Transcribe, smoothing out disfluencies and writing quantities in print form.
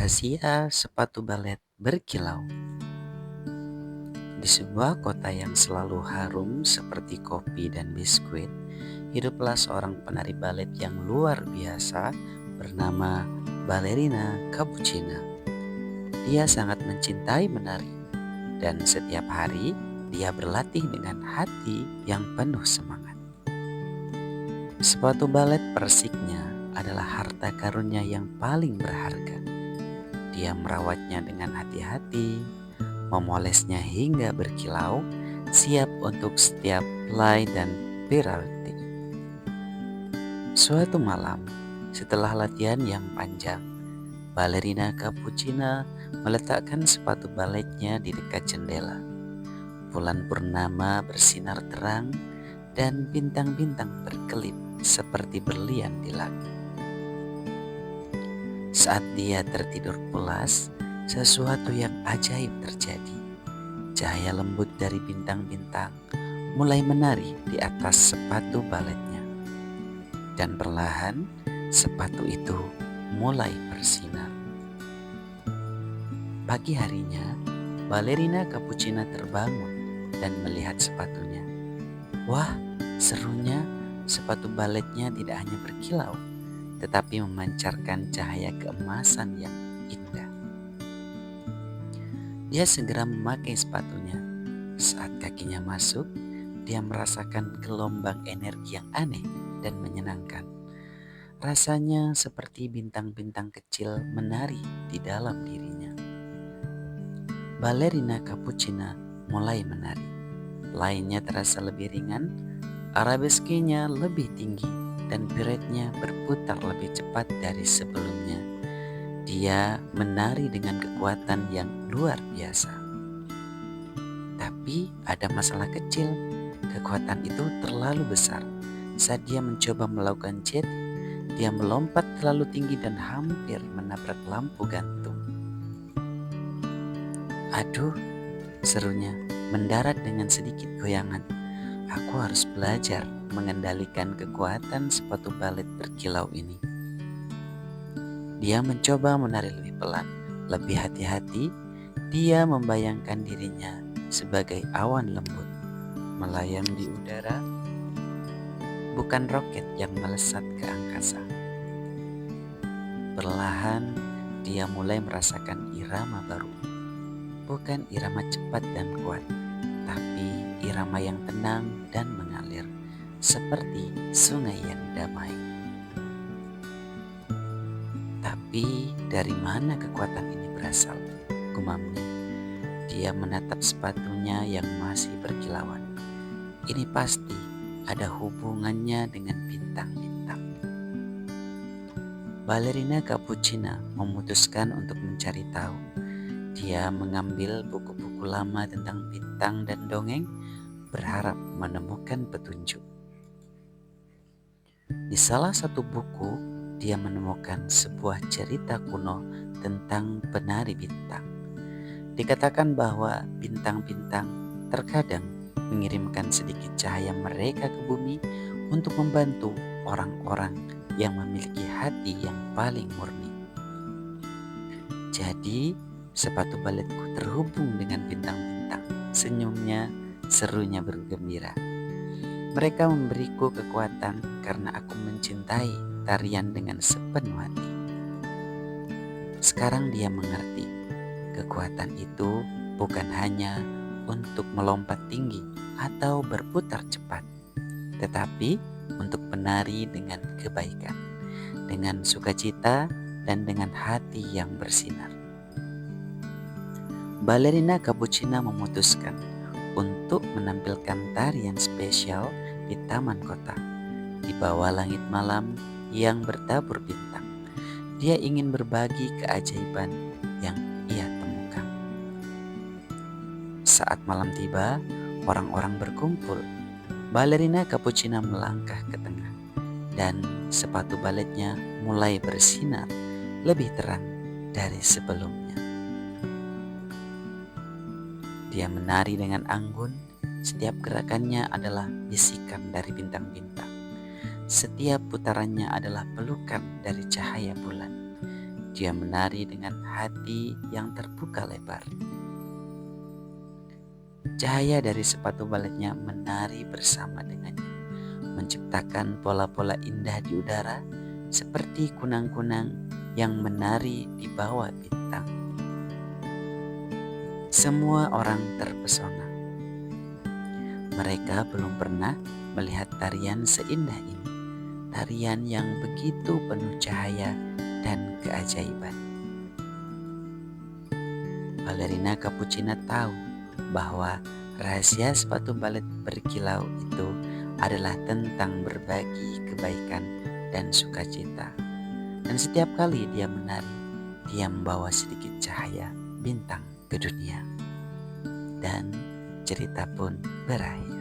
Rahasia sepatu balet berkilau. Di sebuah kota yang selalu harum seperti kopi dan biskuit, hiduplah seorang penari balet yang luar biasa bernama Ballerina Cappuccina. Dia sangat mencintai menari, dan setiap hari dia berlatih dengan hati yang penuh semangat. Sepatu balet persiknya adalah harta karunnya yang paling berharga. Dia merawatnya dengan hati-hati, memolesnya hingga berkilau, siap untuk setiap play dan piralti. Suatu malam, setelah latihan yang panjang, Ballerina Cappuccina meletakkan sepatu baletnya di dekat jendela. Bulan purnama bersinar terang dan bintang-bintang berkelip seperti berlian di langit. Saat dia tertidur pulas, sesuatu yang ajaib terjadi. Cahaya lembut dari bintang-bintang mulai menari di atas sepatu baletnya. Dan perlahan sepatu itu mulai bersinar. Pagi harinya, Ballerina Cappuccina terbangun dan melihat sepatunya. Wah, serunya sepatu baletnya tidak hanya berkilau, tetapi memancarkan cahaya keemasan yang indah. Dia segera memakai sepatunya. Saat kakinya masuk, dia merasakan gelombang energi yang aneh dan menyenangkan. Rasanya seperti bintang-bintang kecil menari di dalam dirinya. Ballerina Cappuccina mulai menari. Lainnya terasa lebih ringan, arabeskenya lebih tinggi, dan pirouetnya berputar lebih cepat dari sebelumnya. Dia menari dengan kekuatan yang luar biasa. Tapi ada masalah kecil. Kekuatan itu terlalu besar. Saat dia mencoba melakukan jet, dia melompat terlalu tinggi dan hampir menabrak lampu gantung. Aduh, serunya mendarat dengan sedikit goyangan. Aku harus belajar mengendalikan kekuatan sepatu balet berkilau ini. Dia mencoba menari lebih pelan, lebih hati-hati. Dia membayangkan dirinya sebagai awan lembut, melayang di udara, bukan roket yang melesat ke angkasa. Perlahan, dia mulai merasakan irama baru. Bukan irama cepat dan kuat, tapi irama yang tenang dan mengalir, seperti sungai yang damai. Tapi dari mana kekuatan ini berasal? Gumamnya. Dia menatap sepatunya yang masih berkilauan. Ini pasti ada hubungannya dengan bintang-bintang. Ballerina Cappuccina memutuskan untuk mencari tahu. Dia mengambil buku-buku lama tentang bintang dan dongeng, berharap menemukan petunjuk. Di salah satu buku, dia menemukan sebuah cerita kuno tentang penari bintang. Dikatakan bahwa bintang-bintang terkadang mengirimkan sedikit cahaya mereka ke bumi untuk membantu orang-orang yang memiliki hati yang paling murni. Jadi, sepatu baletku terhubung dengan bintang-bintang. Senyumnya, serunya bergembira. Mereka memberiku kekuatan karena aku mencintai tarian dengan sepenuh hati. Sekarang dia mengerti, kekuatan itu bukan hanya untuk melompat tinggi atau berputar cepat, tetapi untuk menari dengan kebaikan, dengan sukacita, dan dengan hati yang bersinar. Ballerina Cappuccina memutuskan untuk menampilkan tarian spesial di taman kota, di bawah langit malam yang bertabur bintang. Dia ingin berbagi keajaiban yang ia temukan. Saat malam tiba, orang-orang berkumpul. Ballerina Cappuccina melangkah ke tengah, dan sepatu baletnya mulai bersinar lebih terang dari sebelumnya. Dia menari dengan anggun. Setiap gerakannya adalah bisikan dari bintang-bintang. Setiap putarannya adalah pelukan dari cahaya bulan. Dia menari dengan hati yang terbuka lebar. Cahaya dari sepatu baletnya menari bersama dengannya, menciptakan pola-pola indah di udara seperti kunang-kunang yang menari di bawah bintang. Semua orang terpesona. Mereka belum pernah melihat tarian seindah ini, tarian yang begitu penuh cahaya dan keajaiban. Balerina Capuchina tahu bahwa rahasia sepatu balet berkilau itu adalah tentang berbagi kebaikan dan sukacita. Dan setiap kali dia menari, dia membawa sedikit cahaya bintang ke dunia. Dan cerita pun berakhir.